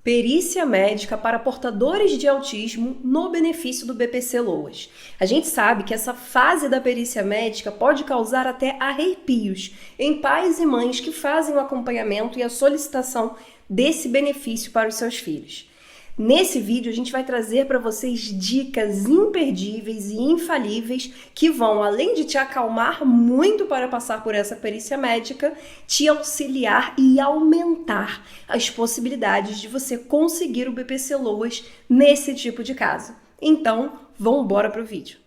Perícia médica para portadores de autismo no benefício do BPC-LOAS. A gente sabe que essa fase da perícia médica pode causar até arrepios em pais e mães que fazem o acompanhamento e a solicitação desse benefício para os seus filhos. Nesse vídeo a gente vai trazer para vocês dicas imperdíveis e infalíveis que vão, além de te acalmar muito para passar por essa perícia médica, te auxiliar e aumentar as possibilidades de você conseguir o BPC-LOAS nesse tipo de caso. Então, vamos embora para o vídeo.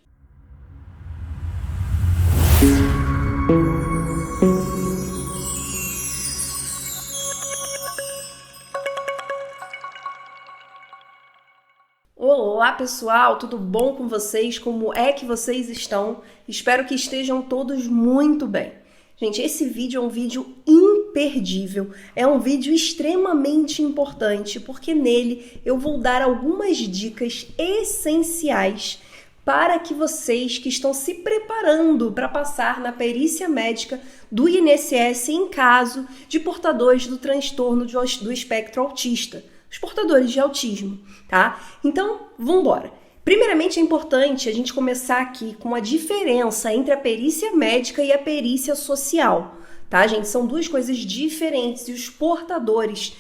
Olá pessoal, tudo bom com vocês? Como é que vocês estão? Espero que estejam todos muito bem. Gente, esse vídeo é um vídeo imperdível, é um vídeo extremamente importante porque nele eu vou dar algumas dicas essenciais para que vocês que estão se preparando para passar na perícia médica do INSS em caso de portadores do transtorno do espectro autista. Os portadores de autismo, tá? Então, vamos embora. Primeiramente, é importante a gente começar aqui com a diferença entre a perícia médica e a perícia social, tá, gente? São duas coisas diferentes e os portadores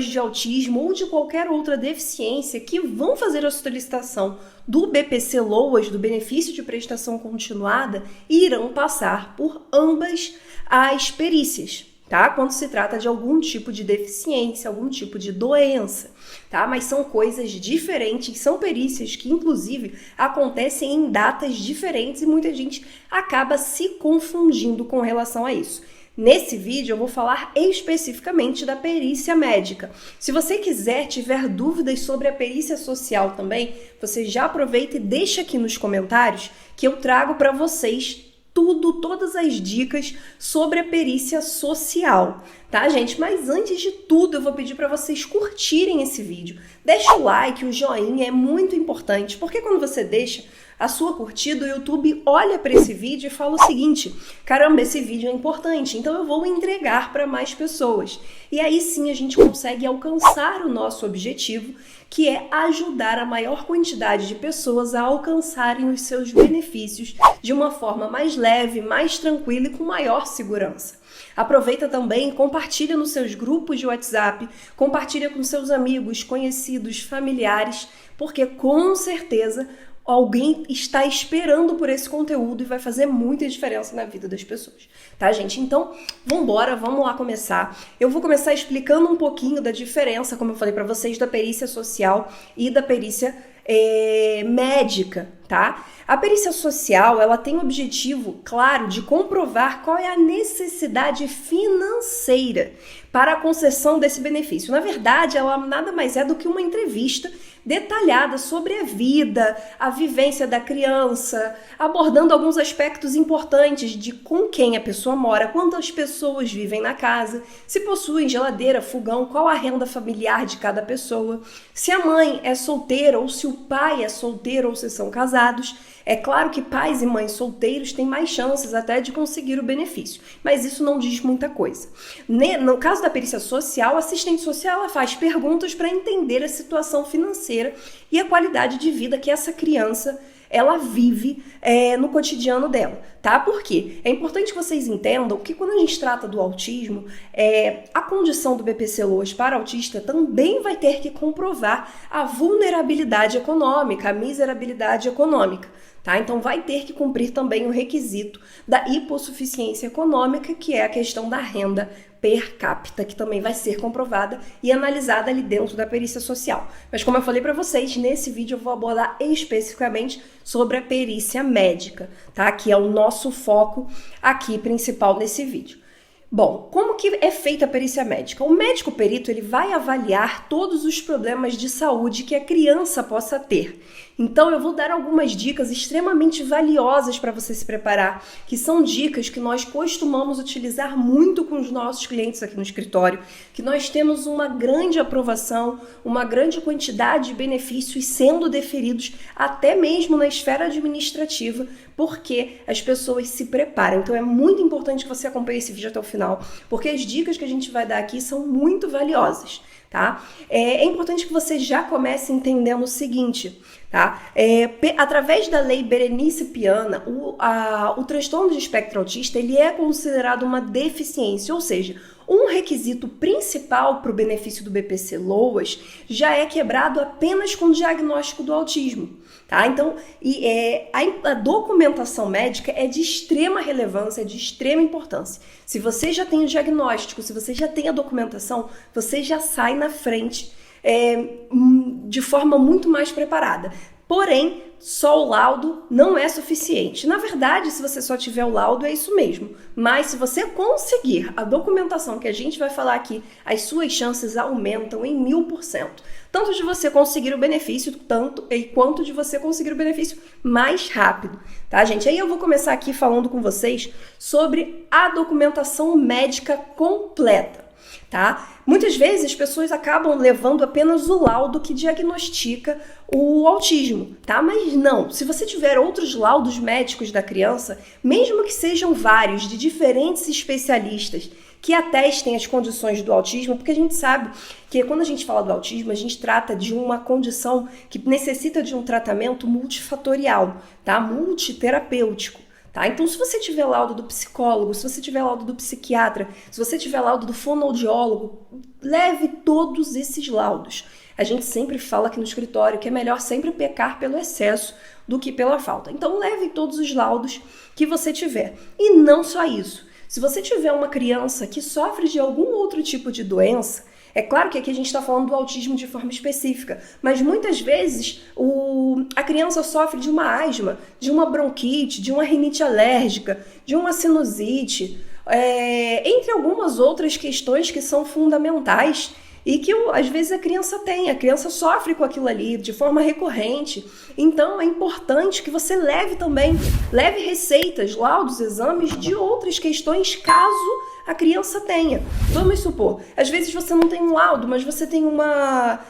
de autismo ou de qualquer outra deficiência que vão fazer a solicitação do BPC-LOAS, do benefício de prestação continuada, irão passar por ambas as perícias. Tá? Quando se trata de algum tipo de deficiência, algum tipo de doença, tá? Mas são coisas diferentes, são perícias que inclusive acontecem em datas diferentes e muita gente acaba se confundindo com relação a isso. Nesse vídeo eu vou falar especificamente da perícia médica. Se você tiver dúvidas sobre a perícia social também, você já aproveita e deixa aqui nos comentários que eu trago para vocês todas as dicas sobre a perícia social, tá, gente? Mas antes de tudo, eu vou pedir para vocês curtirem esse vídeo. Deixa o like, o joinha é muito importante, porque quando você deixa a sua curtida, o YouTube olha para esse vídeo e fala o seguinte: caramba, esse vídeo é importante, então eu vou entregar para mais pessoas. E aí sim a gente consegue alcançar o nosso objetivo, que é ajudar a maior quantidade de pessoas a alcançarem os seus benefícios de uma forma mais leve, mais tranquila e com maior segurança. Aproveita também e compartilha nos seus grupos de WhatsApp, compartilha com seus amigos, conhecidos, familiares, porque com certeza alguém está esperando por esse conteúdo e vai fazer muita diferença na vida das pessoas, tá, gente? Então, vamos lá começar. Eu vou começar explicando um pouquinho da diferença, como eu falei para vocês, da perícia social e da perícia médica, tá? A perícia social, ela tem o objetivo, claro, de comprovar qual é a necessidade financeira para a concessão desse benefício. Na verdade, ela nada mais é do que uma entrevista detalhada sobre a vida, a vivência da criança, abordando alguns aspectos importantes de com quem a pessoa mora, quantas pessoas vivem na casa, se possuem geladeira, fogão, qual a renda familiar de cada pessoa, se a mãe é solteira ou se o pai é solteiro ou se são casados. É claro que pais e mães solteiros têm mais chances até de conseguir o benefício, mas isso não diz muita coisa. No caso da perícia social, a assistente social ela faz perguntas para entender a situação financeira e a qualidade de vida que essa criança ela vive no cotidiano dela, tá? Por quê? É importante que vocês entendam que quando a gente trata do autismo, a condição do BPC-LOAS para autista também vai ter que comprovar a vulnerabilidade econômica, a miserabilidade econômica, tá? Então vai ter que cumprir também o requisito da hipossuficiência econômica, que é a questão da renda per capita, que também vai ser comprovada e analisada ali dentro da perícia social. Mas como eu falei para vocês, nesse vídeo eu vou abordar especificamente sobre a perícia médica, tá? Que é o nosso foco aqui principal nesse vídeo. Bom, como que é feita a perícia médica? O médico perito ele vai avaliar todos os problemas de saúde que a criança possa ter. Então eu vou dar algumas dicas extremamente valiosas para você se preparar, que são dicas que nós costumamos utilizar muito com os nossos clientes aqui no escritório, que nós temos uma grande aprovação, uma grande quantidade de benefícios sendo deferidos até mesmo na esfera administrativa, porque as pessoas se preparam. Então é muito importante que você acompanhe esse vídeo até o final, porque as dicas que a gente vai dar aqui são muito valiosas. tá? É importante que você já comece entendendo o seguinte, tá? Através da lei Berenice Piana, o transtorno de espectro autista, ele é considerado uma deficiência, ou seja, um requisito principal para o benefício do BPC-LOAS já é quebrado apenas com o diagnóstico do autismo. Tá? Então, a documentação médica é de extrema relevância, é de extrema importância. Se você já tem o diagnóstico, se você já tem a documentação, você já sai na frente de forma muito mais preparada. Porém, só o laudo não é suficiente. Na verdade, se você só tiver o laudo, é isso mesmo. Mas se você conseguir a documentação que a gente vai falar aqui, as suas chances aumentam em 1000%. Tanto de você conseguir o benefício, quanto de você conseguir o benefício mais rápido. Tá, gente? Aí eu vou começar aqui falando com vocês sobre a documentação médica completa. Tá? Muitas vezes as pessoas acabam levando apenas o laudo que diagnostica o autismo, tá? Mas não, se você tiver outros laudos médicos da criança, mesmo que sejam vários, de diferentes especialistas que atestem as condições do autismo, porque a gente sabe que quando a gente fala do autismo, a gente trata de uma condição que necessita de um tratamento multifatorial, tá? Multiterapêutico. Tá? Então, se você tiver laudo do psicólogo, se você tiver laudo do psiquiatra, se você tiver laudo do fonoaudiólogo, leve todos esses laudos. A gente sempre fala aqui no escritório que é melhor sempre pecar pelo excesso do que pela falta. Então, leve todos os laudos que você tiver. E não só isso. Se você tiver uma criança que sofre de algum outro tipo de doença, é claro que aqui a gente está falando do autismo de forma específica, mas muitas vezes a criança sofre de uma asma, de uma bronquite, de uma rinite alérgica, de uma sinusite, entre algumas outras questões que são fundamentais e que às vezes a criança sofre com aquilo ali de forma recorrente. Então é importante que você leve receitas, laudos, exames de outras questões caso a criança tenha. Vamos supor, às vezes você não tem um laudo, mas você tem uma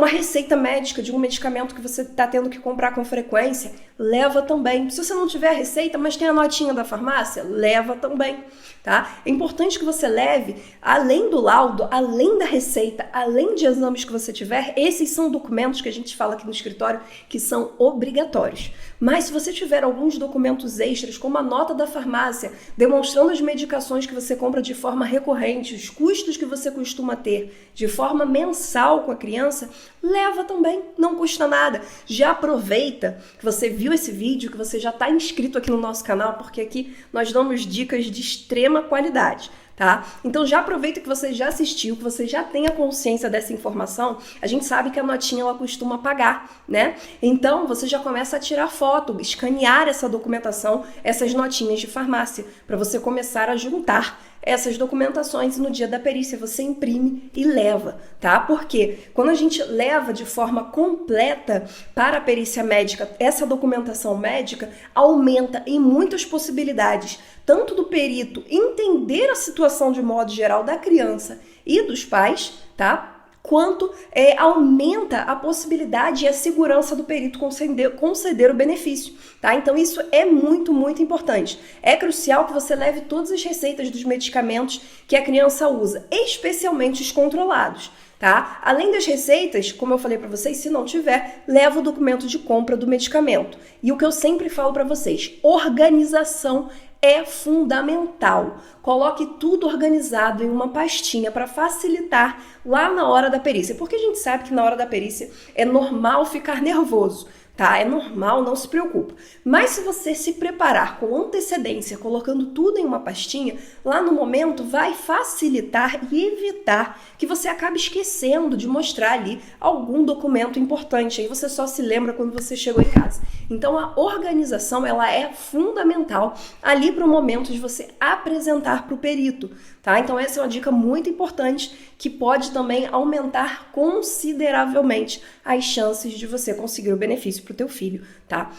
receita médica de um medicamento que você está tendo que comprar com frequência, leva também. Se você não tiver a receita, mas tem a notinha da farmácia, leva também. Tá? É importante que você leve, além do laudo, além da receita, além de exames que você tiver, esses são documentos que a gente fala aqui no escritório que são obrigatórios. Mas se você tiver alguns documentos extras, como a nota da farmácia, demonstrando as medicações que você compra de forma recorrente, os custos que você costuma ter de forma mensal com a criança, leva também, não custa nada. Já aproveita que você viu esse vídeo, que você já está inscrito aqui no nosso canal, porque aqui nós damos dicas de extrema qualidade. Tá? Então já aproveita que você já assistiu, que você já tem a consciência dessa informação. A gente sabe que a notinha ela costuma apagar, né? Então você já começa a tirar foto, escanear essa documentação, essas notinhas de farmácia, para você começar a juntar essas documentações e no dia da perícia você imprime e leva, tá? Porque quando a gente leva de forma completa para a perícia médica, essa documentação médica aumenta em muitas possibilidades, tanto do perito entender a situação de modo geral da criança e dos pais, tá? Quanto aumenta a possibilidade e a segurança do perito conceder o benefício, tá? Então isso é muito, muito importante. É crucial que você leve todas as receitas dos medicamentos que a criança usa, especialmente os controlados. Tá? Além das receitas, como eu falei para vocês, se não tiver, leva o documento de compra do medicamento. E o que eu sempre falo para vocês, organização é fundamental. Coloque tudo organizado em uma pastinha para facilitar lá na hora da perícia. Porque a gente sabe que na hora da perícia é normal ficar nervoso. Tá? É normal, não se preocupa. Mas se você se preparar com antecedência, colocando tudo em uma pastinha, lá no momento vai facilitar e evitar que você acabe esquecendo de mostrar ali algum documento importante. Aí você só se lembra quando você chegou em casa. Então a organização ela é fundamental ali para o momento de você apresentar para o perito. Tá? Então essa é uma dica muito importante que pode também aumentar consideravelmente as chances de você conseguir o benefício para o teu filho. Tá?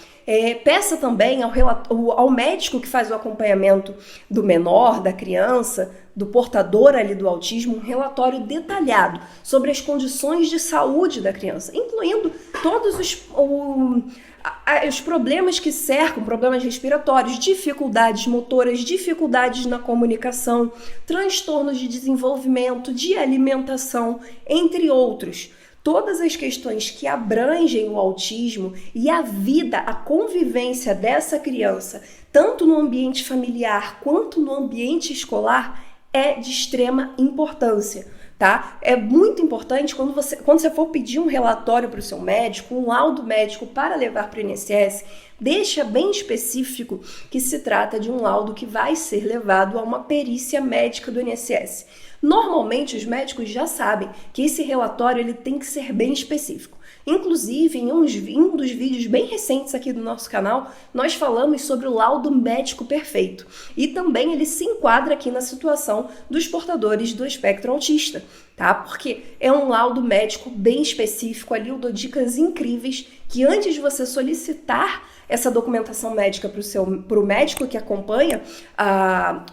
Peça também ao médico que faz o acompanhamento do menor, da criança, do portador ali do autismo, um relatório detalhado sobre as condições de saúde da criança, incluindo todos os problemas que cercam, problemas respiratórios, dificuldades motoras, dificuldades na comunicação, transtornos de desenvolvimento, de alimentação, entre outros. Todas as questões que abrangem o autismo e a vida, a convivência dessa criança, tanto no ambiente familiar quanto no ambiente escolar, é de extrema importância. Tá? É muito importante quando você for pedir um relatório para o seu médico, um laudo médico para levar para o INSS, deixa bem específico que se trata de um laudo que vai ser levado a uma perícia médica do INSS. Normalmente os médicos já sabem que esse relatório ele tem que ser bem específico. Inclusive, em um dos vídeos bem recentes aqui do nosso canal, nós falamos sobre o laudo médico perfeito. E também ele se enquadra aqui na situação dos portadores do espectro autista, tá? Porque é um laudo médico bem específico, ali eu dou dicas incríveis que antes de você solicitar essa documentação médica para o médico que acompanha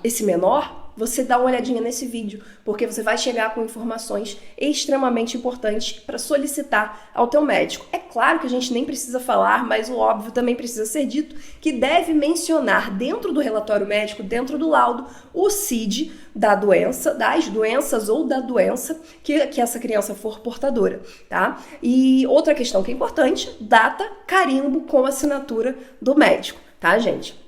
esse menor, você dá uma olhadinha nesse vídeo, porque você vai chegar com informações extremamente importantes para solicitar ao teu médico. É claro que a gente nem precisa falar, mas o óbvio também precisa ser dito, que deve mencionar dentro do relatório médico, dentro do laudo, o CID da doença, das doenças ou da doença que essa criança for portadora, tá? E outra questão que é importante, data, carimbo com assinatura do médico, tá, gente?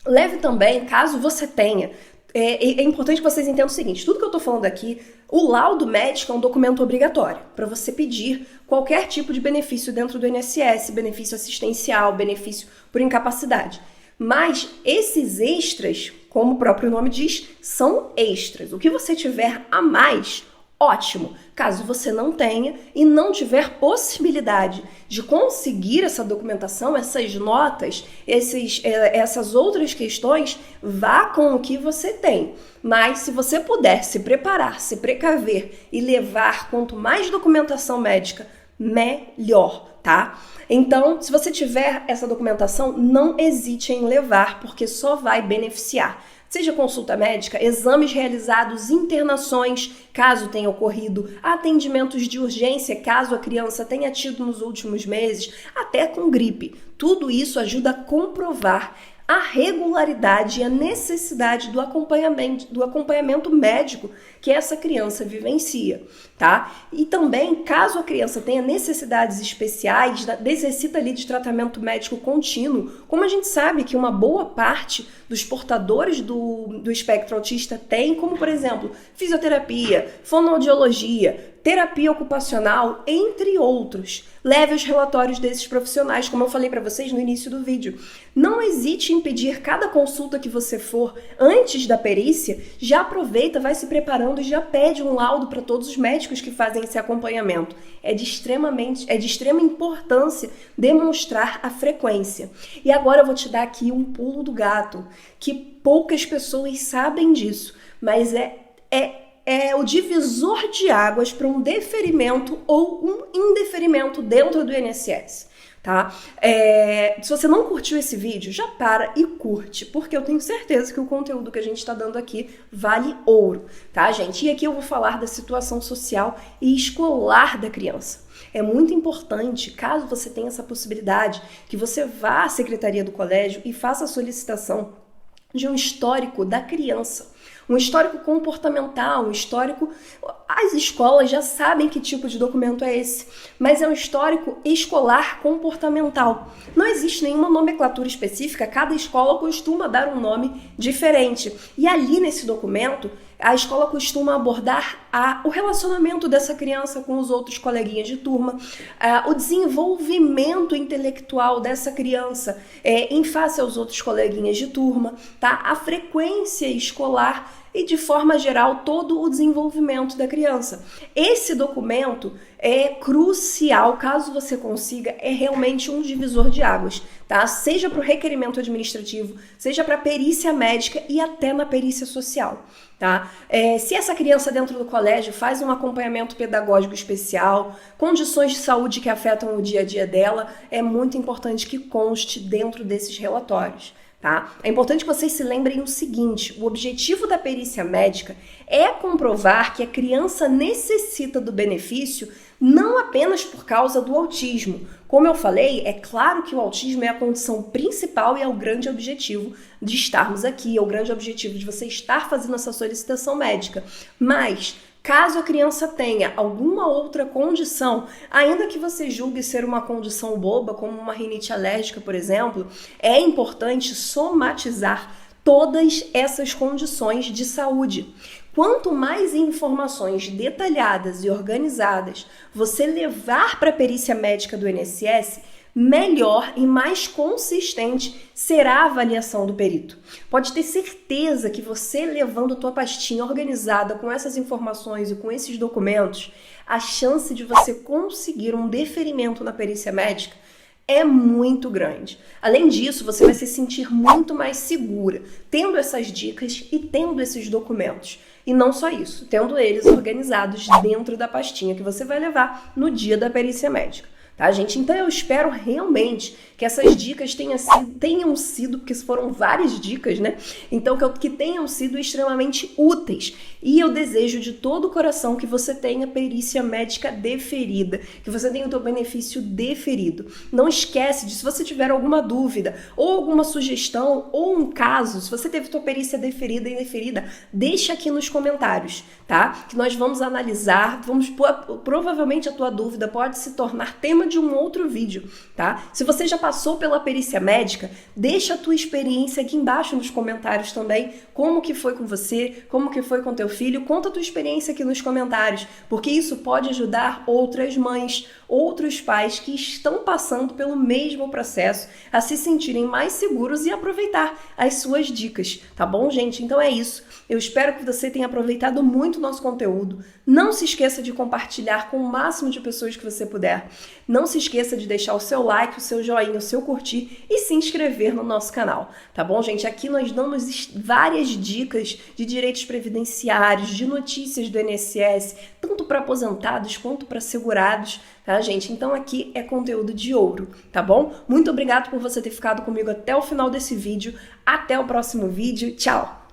Leve também, caso você tenha, é importante que vocês entendam o seguinte, tudo que eu tô falando aqui, o laudo médico é um documento obrigatório para você pedir qualquer tipo de benefício dentro do INSS, benefício assistencial, benefício por incapacidade. Mas esses extras, como o próprio nome diz, são extras. O que você tiver a mais, ótimo. Caso você não tenha e não tiver possibilidade de conseguir essa documentação, essas notas, essas outras questões, vá com o que você tem. Mas se você puder se preparar, se precaver e levar quanto mais documentação médica, melhor, tá? Então, se você tiver essa documentação, não hesite em levar, porque só vai beneficiar. Seja consulta médica, exames realizados, internações, caso tenha ocorrido, atendimentos de urgência, caso a criança tenha tido nos últimos meses, até com gripe. Tudo isso ajuda a comprovar a regularidade e a necessidade do acompanhamento médico que essa criança vivencia, tá? E também, caso a criança tenha necessidades especiais, necessita ali de tratamento médico contínuo, como a gente sabe que uma boa parte dos portadores do espectro autista tem, como por exemplo, fisioterapia, fonoaudiologia, terapia ocupacional, entre outros. Leve os relatórios desses profissionais, como eu falei para vocês no início do vídeo. Não hesite em pedir cada consulta que você for antes da perícia, já aproveita, vai se preparando e já pede um laudo para todos os médicos que fazem esse acompanhamento. É de extrema importância demonstrar a frequência. E agora eu vou te dar aqui um pulo do gato, que poucas pessoas sabem disso, mas é o divisor de águas para um deferimento ou um indeferimento dentro do INSS, tá? Se você não curtiu esse vídeo, já para e curte, porque eu tenho certeza que o conteúdo que a gente está dando aqui vale ouro, tá, gente? E aqui eu vou falar da situação social e escolar da criança. É muito importante, caso você tenha essa possibilidade, que você vá à secretaria do colégio e faça a solicitação de um histórico da criança. Um histórico comportamental, um histórico... As escolas já sabem que tipo de documento é esse, mas é um histórico escolar comportamental. Não existe nenhuma nomenclatura específica, cada escola costuma dar um nome diferente. E ali nesse documento, a escola costuma abordar o relacionamento dessa criança com os outros coleguinhas de turma, o desenvolvimento intelectual dessa criança em face aos outros coleguinhas de turma, tá? A frequência escolar e, de forma geral, todo o desenvolvimento da criança. Esse documento é crucial, caso você consiga, é realmente um divisor de águas, tá? Seja para o requerimento administrativo, seja para a perícia médica e até na perícia social, tá? Se essa criança dentro do colégio faz um acompanhamento pedagógico especial, condições de saúde que afetam o dia a dia dela, é muito importante que conste dentro desses relatórios, Tá? É importante que vocês se lembrem o seguinte: o objetivo da perícia médica é comprovar que a criança necessita do benefício não apenas por causa do autismo. Como eu falei, é claro que o autismo é a condição principal e é o grande objetivo de estarmos aqui, é o grande objetivo de você estar fazendo essa solicitação médica. Mas caso a criança tenha alguma outra condição, ainda que você julgue ser uma condição boba, como uma rinite alérgica, por exemplo, é importante somatizar todas essas condições de saúde. Quanto mais informações detalhadas e organizadas você levar para a perícia médica do INSS, melhor e mais consistente será a avaliação do perito. Pode ter certeza que você levando a tua pastinha organizada com essas informações e com esses documentos, a chance de você conseguir um deferimento na perícia médica é muito grande. Além disso, você vai se sentir muito mais segura tendo essas dicas e tendo esses documentos. E não só isso, tendo eles organizados dentro da pastinha que você vai levar no dia da perícia médica. Tá, gente? Então eu espero realmente que essas dicas tenham sido, porque foram várias dicas, né? Então que tenham sido extremamente úteis. E eu desejo de todo o coração que você tenha perícia médica deferida, que você tenha o teu benefício deferido. Não esquece de, se você tiver alguma dúvida, ou alguma sugestão, ou um caso, se você teve tua perícia deferida e indeferida, deixa aqui nos comentários, tá? Que nós vamos analisar, provavelmente a tua dúvida pode se tornar tema de um outro vídeo, tá? Se você já passou pela perícia médica, deixa a tua experiência aqui embaixo nos comentários também, como que foi com você, como que foi com teu filho, conta a tua experiência aqui nos comentários, porque isso pode ajudar outras mães, outros pais que estão passando pelo mesmo processo a se sentirem mais seguros e aproveitar as suas dicas, tá bom, gente? Então é isso. Eu espero que você tenha aproveitado muito o nosso conteúdo. Não se esqueça de compartilhar com o máximo de pessoas que você puder. Não se esqueça de deixar o seu like, o seu joinha, o seu curtir e se inscrever no nosso canal, tá bom, gente? Aqui nós damos várias dicas de direitos previdenciários, de notícias do INSS, tanto para aposentados quanto para segurados, tá, gente? Então aqui é conteúdo de ouro, tá bom? Muito obrigado por você ter ficado comigo até o final desse vídeo. Até o próximo vídeo. Tchau!